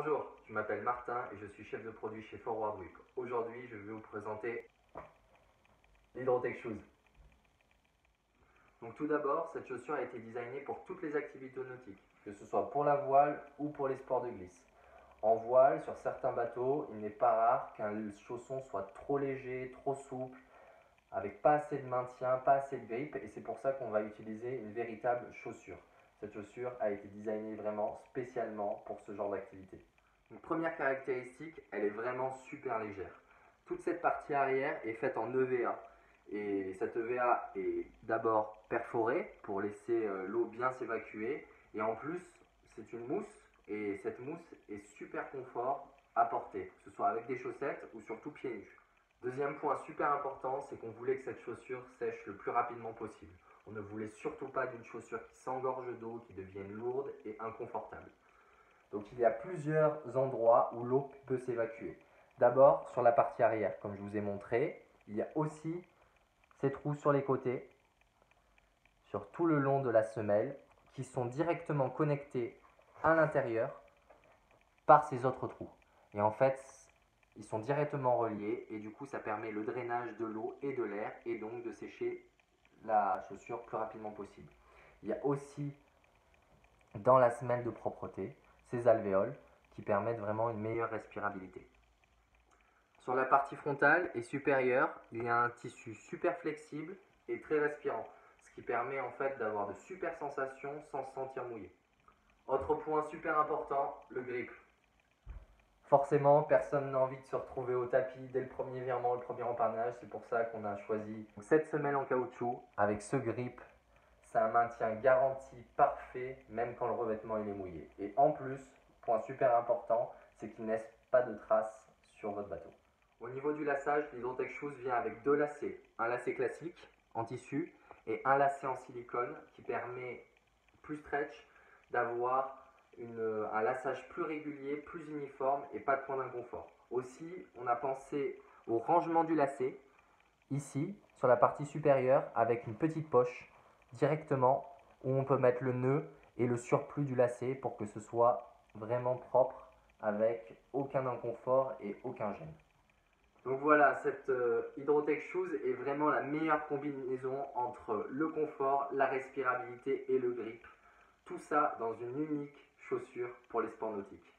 Bonjour, je m'appelle Martin et je suis chef de produit chez Forward Whip. Aujourd'hui, je vais vous présenter l'Hydrotech Shoes. Donc tout d'abord, cette chaussure a été designée pour toutes les activités nautiques, que ce soit pour la voile ou pour les sports de glisse. En voile, sur certains bateaux, il n'est pas rare qu'un chausson soit trop léger, trop souple, avec pas assez de maintien, pas assez de grippe, et c'est pour ça qu'on va utiliser une véritable chaussure. Cette chaussure a été designée vraiment spécialement pour ce genre d'activité. Une première caractéristique, elle est vraiment super légère. Toute cette partie arrière est faite en EVA. Et cette EVA est d'abord perforée pour laisser l'eau bien s'évacuer. Et en plus, c'est une mousse. Et cette mousse est super confort à porter, que ce soit avec des chaussettes ou surtout pieds nus. Deuxième point super important, c'est qu'on voulait que cette chaussure sèche le plus rapidement possible. On ne voulait surtout pas d'une chaussure qui s'engorge d'eau, qui devienne lourde et inconfortable. Donc il y a plusieurs endroits où l'eau peut s'évacuer. D'abord sur la partie arrière, comme je vous ai montré, il y a aussi ces trous sur les côtés, sur tout le long de la semelle, qui sont directement connectés à l'intérieur par ces autres trous. Et en fait, ils sont directement reliés et du coup ça permet le drainage de l'eau et de l'air et donc de sécher la chaussure plus rapidement possible. Il y a aussi dans la semelle de propreté ces alvéoles qui permettent vraiment une meilleure respirabilité. Sur la partie frontale et supérieure, il y a un tissu super flexible et très respirant, ce qui permet en fait d'avoir de super sensations sans se sentir mouillé. Autre point super important, le grip. Forcément, personne n'a envie de se retrouver au tapis dès le premier virement, le premier empannage. C'est pour ça qu'on a choisi cette semelle en caoutchouc avec ce grip. C'est un maintien garanti parfait, même quand le revêtement il est mouillé. Et en plus, point super important, c'est qu'il ne laisse pas de traces sur votre bateau. Au niveau du laçage, l'Hydrotech Shoes vient avec deux lacets. Un lacet classique en tissu et un lacet en silicone qui permet, plus stretch, d'avoir un laçage plus régulier, plus uniforme et pas de point d'inconfort. Aussi, on a pensé au rangement du lacet, ici, sur la partie supérieure, avec une petite poche directement où on peut mettre le nœud et le surplus du lacet pour que ce soit vraiment propre avec aucun inconfort et aucun gêne. Donc voilà, cette Hydrotech Shoes est vraiment la meilleure combinaison entre le confort, la respirabilité et le grip. Tout ça dans une unique chaussure pour les sports nautiques.